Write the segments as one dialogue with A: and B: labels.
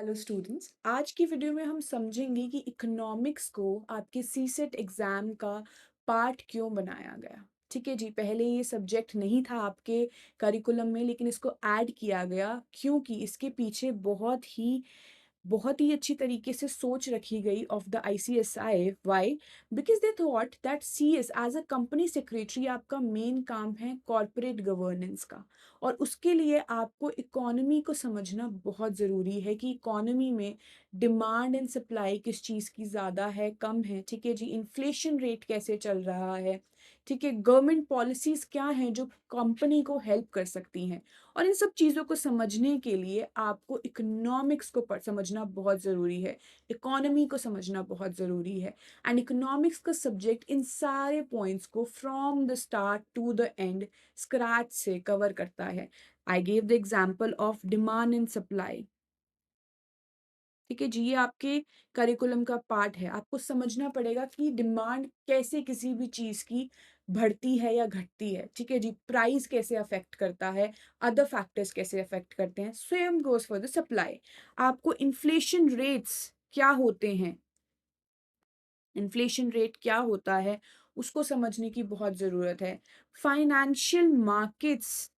A: Hello students, आज की video में हम समझेंगे कि इकोनॉमिक्स को आपके सीसेट एग्जाम का पार्ट क्यों बनाया गया। ठीक है जी, पहले ये सब्जेक्ट नहीं था आपके करिकुलम में, लेकिन इसको ऐड किया गया क्योंकि इसके पीछे बहुत ही अच्छी तरीके से सोच रखी गई of the ICSI. Why? Because they thought that CS as a company secretary आपका मेन काम है कॉरपोरेट गवर्नेंस का, और उसके लिए आपको इकोनॉमी को समझना बहुत ज़रूरी है कि इकोनॉमी में डिमांड एंड सप्लाई किस चीज़ की ज़्यादा है, कम है। ठीक है जी, इन्फ्लेशन रेट कैसे चल रहा है। ठीक है, गवर्नमेंट पॉलिसीज़ क्या हैं जो कंपनी को हेल्प कर सकती हैं। और इन सब चीज़ों को समझने के लिए आपको इकोनॉमिक्स को समझना बहुत ज़रूरी है, इकोनॉमी को समझना बहुत ज़रूरी है। एंड इकोनॉमिक्स का सब्जेक्ट इन सारे पॉइंट्स को from the start to the end scratch से कवर करता है। I gave the example of demand and supply. ठीक है जी, ये आपके करिकुलम का पार्ट है। आपको समझना पड़ेगा कि डिमांड कैसे किसी भी चीज़ की बढ़ती है या घटती है। ठीक है जी, प्राइस कैसे अफेक्ट करता है, अदर फैक्टर्स कैसे अफेक्ट करते हैं। Same goes for the supply. आपको इन्फ्लेशन रेट्स क्या होते हैं, इन्फ्लेशन रेट क्या होता है, उसको समझने की बहुत ज़रूरत है। फाइनेंशियल मार्केट्स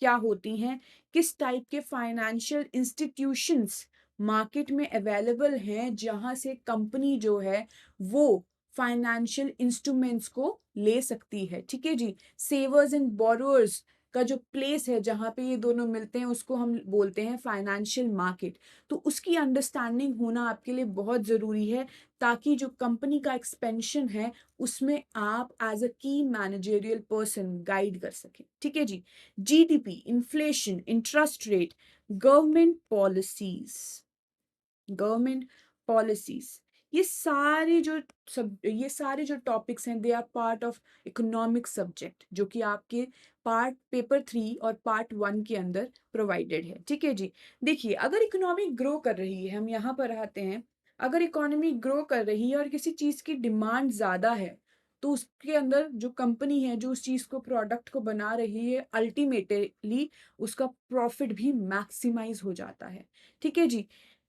A: क्या होती हैं, किस टाइप के फाइनेंशियल इंस्टीट्यूशंस मार्केट में अवेलेबल हैं जहाँ से कंपनी जो है वो फाइनेंशियल इंस्ट्रूमेंट्स को ले सकती है। ठीक है जी, सेवर्स एंड बोरोअर्स का जो प्लेस है जहाँ पे ये दोनों मिलते हैं उसको हम बोलते हैं फाइनेंशियल मार्केट। तो उसकी अंडरस्टैंडिंग होना आपके लिए बहुत ज़रूरी है, ताकि जो कंपनी का एक्सपेंशन है उसमें आप एज अ की मैनेजरियल पर्सन गाइड कर सकें। ठीक है जी, GDP, inflation, interest rate, government policies, government policies, ये सारे जो टॉपिक्स हैं, they are part of economic subject, जो कि आपके पार्ट पेपर 3 और पार्ट 1 के अंदर प्रोवाइडेड है। ठीक है जी, देखिए, अगर इकोनॉमी ग्रो कर रही है, हम यहाँ पर आते हैं, अगर इकोनॉमी ग्रो कर रही है और किसी चीज़ की डिमांड ज़्यादा है, तो उसके अंदर जो कंपनी है जो उस चीज़ को, प्रोडक्ट को बना रही है, अल्टीमेटली उसका प्रॉफिट भी मैक्सिमाइज हो जाता है। ठीक है जी,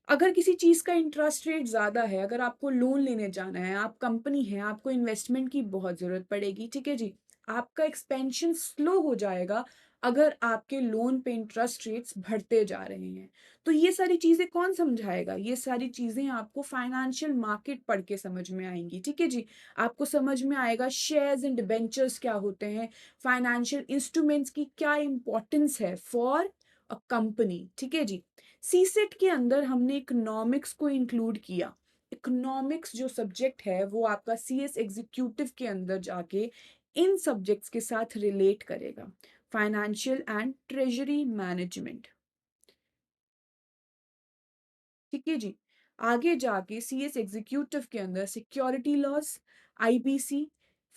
A: अगर किसी चीज़ का इंटरेस्ट रेट ज़्यादा है, अगर आपको लोन लेने जाना है, आप कंपनी हैं, आपको इन्वेस्टमेंट की बहुत ज़रूरत पड़ेगी। ठीक है जी, आपका एक्सपेंशन स्लो हो जाएगा अगर आपके लोन पे इंटरेस्ट रेट्स बढ़ते जा रहे हैं। तो ये सारी चीज़ें कौन समझाएगा? ये सारी चीज़ें आपको फाइनेंशियल मार्केट पढ़ के समझ में आएँगी। ठीक है जी, आपको समझ में आएगा शेयर्स एंड डिबेंचर्स क्या होते हैं, फाइनेंशियल इंस्ट्रूमेंट्स की क्या इम्पोर्टेंस है फॉर अ कंपनी। ठीक है जी, सीसेट के अंदर हमने इकोनॉमिक्स को इंक्लूड किया। इकोनॉमिक्स जो सब्जेक्ट है वो आपका सीएस एग्जीक्यूटिव के अंदर जाके इन सब्जेक्ट्स के साथ रिलेट करेगा। Financial and treasury management. ठीक है जी, आगे जाके सीएस एग्जीक्यूटिव के अंदर security loss, IBC,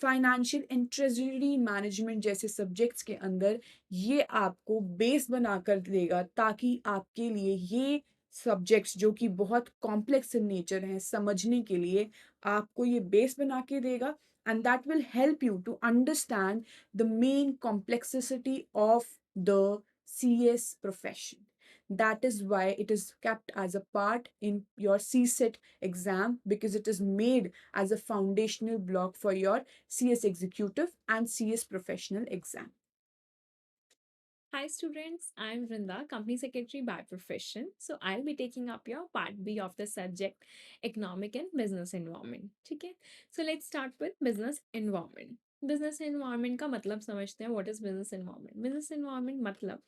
A: financial and treasury management जैसे सब्जेक्ट्स के अंदर ये आपको बेस बनाकर देगा, ताकि आपके लिए ये सब्जेक्ट्स जो कि बहुत कॉम्प्लेक्स इन नेचर हैं, समझने के लिए आपको ये बेस बना के देगा। And that will help you to understand the main complexity of the CS profession. That is why it is kept as a part in your CSET exam, because it is made as a foundational block for your CS executive and CS professional exam.
B: Hi students, I'm Vrinda, Company Secretary by profession. So I'll be taking up your part B of the subject Economic and Business Environment. ठीक है? So let's start with Business Environment. Business Environment का मतलब समझते हैं. What is Business Environment? Business Environment मतलब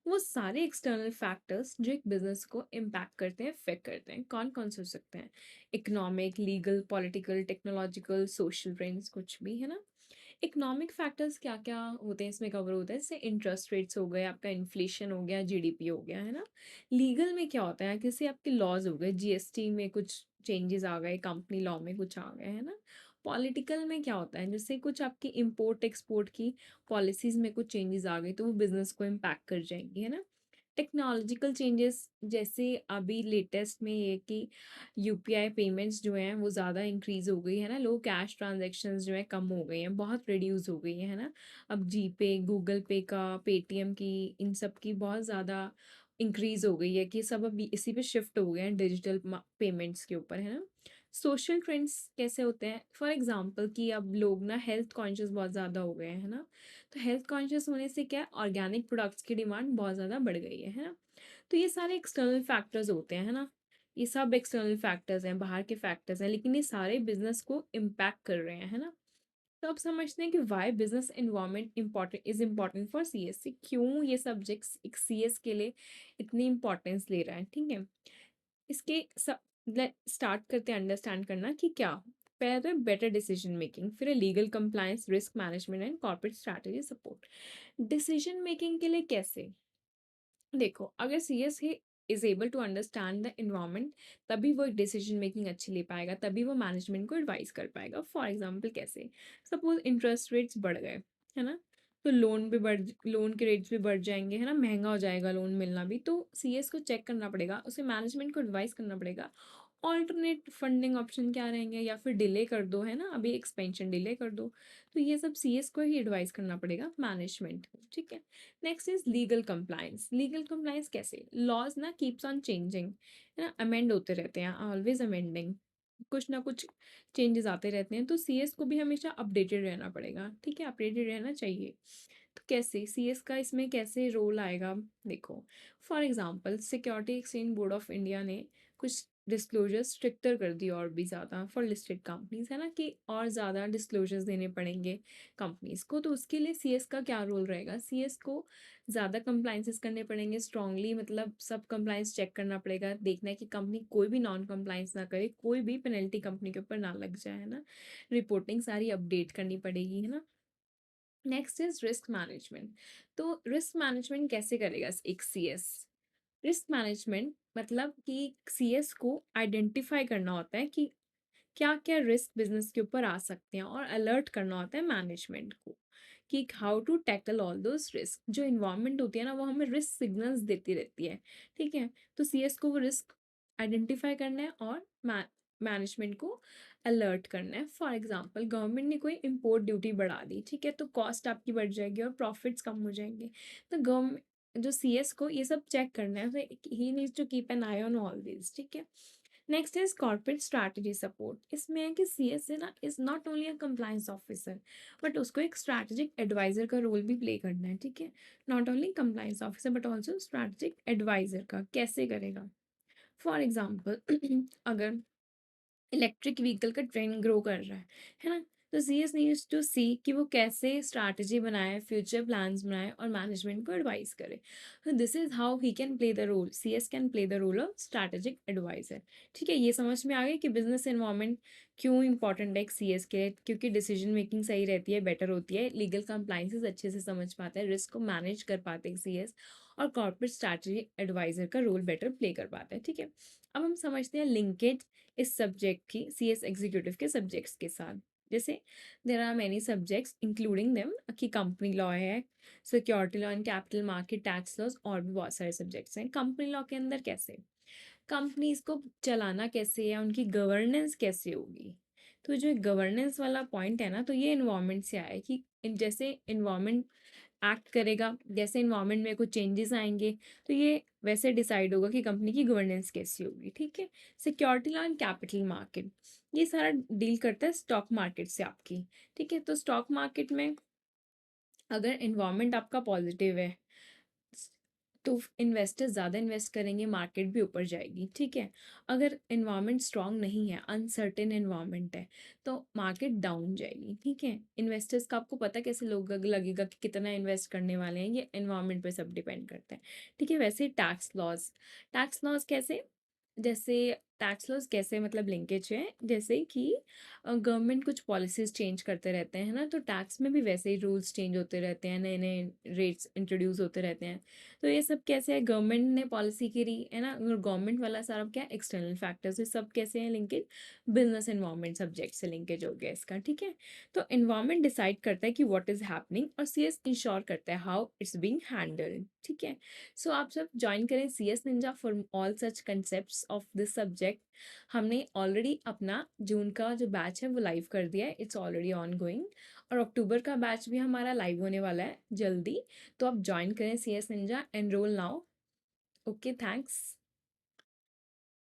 B: वो सारे external factors जो एक बिजनेस को इम्पैक्ट करते हैं, इफेक्ट करते हैं. कौन कौन से हो सकते हैं? Economic, legal, political, technological, social trends, कुछ भी है ना. इकोनॉमिक फैक्टर्स क्या-क्या होते हैं इसमें कवर होता है, जैसे इंटरेस्ट रेट्स हो गए, आपका इन्फ्लेशन हो गया, जीडीपी हो गया, है ना? लीगल में क्या होता है, जैसे आपके लॉज़ हो गए, जीएसटी में कुछ चेंजेस आ गए, कंपनी लॉ में कुछ आ गए, है ना? पॉलिटिकल में क्या होता है, जैसे कुछ आपकी इम्पोर्ट एक्सपोर्ट की पॉलिसीज़ में कुछ चेंजेस आ गए, तो वो बिज़नेस को इम्पैक्ट कर जाएँगी, है ना? टेक्नोलॉजिकल चेंजेस, जैसे अभी लेटेस्ट में ये कि यूपीआई पेमेंट्स जो हैं वो ज़्यादा इंक्रीज़ हो गई है ना, लोग कैश ट्रांजैक्शंस जो है कम हो गई हैं, बहुत रिड्यूस हो गई है ना. अब जीपे, गूगल पे का, पेटीएम की, इन सब की बहुत ज़्यादा इंक्रीज़ हो गई है कि सब अब इसी पे शिफ्ट हो गए हैं डिजिटल पेमेंट्स के ऊपर, है ना? सोशल ट्रेंड्स कैसे होते हैं? फॉर एग्ज़ाम्पल कि अब लोग ना हेल्थ कॉन्शियस बहुत ज़्यादा हो गए हैं, है ना? तो हेल्थ कॉन्शियस होने से क्या ऑर्गेनिक प्रोडक्ट्स की डिमांड बहुत ज़्यादा बढ़ गई है ना? तो ये सारे एक्सटर्नल फैक्टर्स होते हैं, है ना? ये सब एक्सटर्नल फैक्टर्स हैं, बाहर के फैक्टर्स हैं, लेकिन ये सारे बिज़नेस को इम्पैक्ट कर रहे हैं, है ना? तो आप समझते हैं कि why business environment important for CS, क्यों ये सब्जेक्ट्स एक सीएस के लिए इतनी इंपॉर्टेंस ले रहा है, ठीक है? इसके सब स्टार्ट करते हैं अंडरस्टैंड करना कि क्या पहले तो बेटर डिसीजन मेकिंग, फिर legal compliance, risk management and corporate strategy support. Decision making के लिए कैसे? देखो, अगर CS he is able to understand the environment, तभी वो एक डिसीजन मेकिंग अच्छी ले पाएगा, तभी वो मैनेजमेंट को एडवाइस कर पाएगा। फॉर एग्जांपल कैसे? सपोज इंटरेस्ट रेट्स बढ़ गए, है ना? तो लोन के रेट्स भी बढ़ जाएंगे, है ना? महंगा हो जाएगा लोन मिलना भी, तो सीएस को चेक करना पड़ेगा, उसे मैनेजमेंट को एडवाइस करना पड़ेगा ऑल्टरनेट फंडिंग ऑप्शन क्या रहेंगे, या फिर डिले कर दो, है ना? अभी एक्सपेंशन डिले कर दो। तो ये सब सीएस को ही एडवाइस करना पड़ेगा मैनेजमेंट को, ठीक है? Next is legal compliance. Legal compliance कैसे? लॉज ना कीप्स ऑन चेंजिंग, है ना? अमेंड होते रहते हैं, ऑलवेज अमेंडिंग, कुछ ना कुछ चेंजेस आते रहते हैं, तो सीएस को भी हमेशा अपडेटेड रहना पड़ेगा, ठीक है? अपडेटेड रहना चाहिए। तो कैसे सीएस का इसमें कैसे रोल आएगा? देखो, for example security exchange board of India ने कुछ डिस्क्लोजर स्ट्रिक्टर कर दी और भी ज़्यादा फॉर लिस्टेड कंपनीज, है ना? कि और ज़्यादा डिस्क्लोजर्स देने पड़ेंगे कंपनीज को। तो उसके लिए सीएस का क्या रोल रहेगा? सीएस को ज़्यादा कंप्लाइंसेस करने पड़ेंगे स्ट्रांगली, मतलब सब कंप्लाइंस चेक करना पड़ेगा, देखना है कि कंपनी कोई भी नॉन कंप्लाइंस ना करे, कोई भी पेनल्टी कंपनी के ऊपर ना लग जाए, है ना? रिपोर्टिंग सारी अपडेट करनी पड़ेगी, है ना? Next is risk management. तो रिस्क मैनेजमेंट कैसे करेगा एक सीएस? रिस्क मैनेजमेंट मतलब कि सीएस को आइडेंटिफाई करना होता है कि क्या क्या रिस्क बिजनेस के ऊपर आ सकते हैं, और अलर्ट करना होता है मैनेजमेंट को कि how to tackle all those risk. जो इन्वायरमेंट होती है ना, वो हमें रिस्क सिग्नल्स देती रहती है, ठीक है? तो सीएस को वो रिस्क आइडेंटिफाई करना है और मैनेजमेंट को अलर्ट करना है। फॉर एग्जांपल गवर्नमेंट ने कोई इम्पोर्ट ड्यूटी बढ़ा दी, ठीक है? तो कॉस्ट आपकी बढ़ जाएगी और प्रॉफिट्स कम हो जाएंगे। तो गवर्नमेंट जो सीएस को ये सब चेक करना है, तो he needs to keep an eye on all this, ठीक है? Next is corporate strategy support. इसमें है कि सीएस ना is not only a compliance officer, but उसको एक स्ट्रैटेजिक एडवाइजर का रोल भी प्ले करना है, ठीक है? Not only compliance officer but also strategic advisor का। कैसे करेगा? फॉर एग्जाम्पल अगर इलेक्ट्रिक व्हीकल का ट्रेंड ग्रो कर रहा है ना? तो सीएस नीड्स टू सी कि वो कैसे स्ट्रैटेजी बनाए, फ्यूचर प्लान्स बनाए और मैनेजमेंट को एडवाइस करे। तो this is how he can play the role, CS can play the role of strategic advisor, ठीक है? ये समझ में आ गया कि बिजनेस एनवायरनमेंट क्यों इंपॉर्टेंट है एक सीएस के लिए? क्योंकि डिसीजन मेकिंग सही रहती है, बेटर होती है, लीगल कंप्लाइंसेस अच्छे से समझ पाता है, रिस्क को मैनेज कर पाते हैं सीएस, और कॉर्पोरेट स्ट्रैटेजी एडवाइजर का रोल बेटर प्ले कर पाता है, ठीक है? अब हम समझते हैं लिंकेज इस सब्जेक्ट की सीएस एग्जीक्यूटिव के सब्जेक्ट्स के साथ। जैसे there are many subjects including them कि कंपनी लॉ है, security law and capital market, tax laws, और भी बहुत सारे सब्जेक्ट्स हैं। कंपनी लॉ के अंदर कैसे कंपनीज को चलाना कैसे है, उनकी गवर्नेंस कैसे होगी? तो जो गवर्नेंस वाला पॉइंट है ना, तो ये इन्वायरमेंट से आया है कि जैसे इन्वायरमेंट एक्ट करेगा, जैसे इन्वायरमेंट में कुछ चेंजेस आएंगे, तो ये वैसे डिसाइड होगा कि कंपनी की गवर्नेंस कैसी होगी, ठीक है? Security law and capital market, ये सारा डील करता है स्टॉक मार्केट से आपकी, ठीक है? तो स्टॉक मार्केट में अगर इन्वायरमेंट आपका पॉजिटिव है, तो इन्वेस्टर्स ज़्यादा इन्वेस्ट करेंगे, मार्केट भी ऊपर जाएगी, ठीक है? अगर इन्वायरमेंट स्ट्रांग नहीं है, अनसर्टेन इन्वायरमेंट है, तो मार्केट डाउन जाएगी, ठीक है? इन्वेस्टर्स का आपको पता कैसे लोग लगेगा कि कितना इन्वेस्ट करने वाले हैं? ये इन्वायरमेंट पे सब डिपेंड करता है, ठीक है? वैसे टैक्स लॉज कैसे? जैसे टैक्स लॉज कैसे मतलब लिंकेज है, जैसे कि गवर्नमेंट कुछ पॉलिसीज चेंज करते रहते हैं ना, तो टैक्स में भी वैसे ही रूल्स चेंज होते रहते हैं, नए नए रेट्स इंट्रोड्यूस होते रहते हैं। तो ये सब कैसे है? गवर्नमेंट ने पॉलिसी करी है ना, गवर्नमेंट वाला सारा क्या एक्सटर्नल फैक्टर्स, ये सब कैसे हैं लिंकेज? बिजनेस एनवायरनमेंट सब्जेक्ट से लिंकेज हो गया इसका, ठीक है? तो एनवायरनमेंट डिसाइड करता है कि व्हाट इज हैपनिंग, और सीएस इंश्योर करता है हाउ इट्स बीइंग हैंडल्ड, ठीक है? सो आप सब ज्वाइन करें CS Ninja for all such concepts of this subject. हमने ऑलरेडी अपना जून का जो बैच है वो लाइव कर दिया है, इट्स ऑलरेडी ऑन गोइंग, और अक्टूबर का बैच भी हमारा लाइव होने वाला है जल्दी। तो आप ज्वाइन करें C S Ninja, enrol now. Okay, thanks.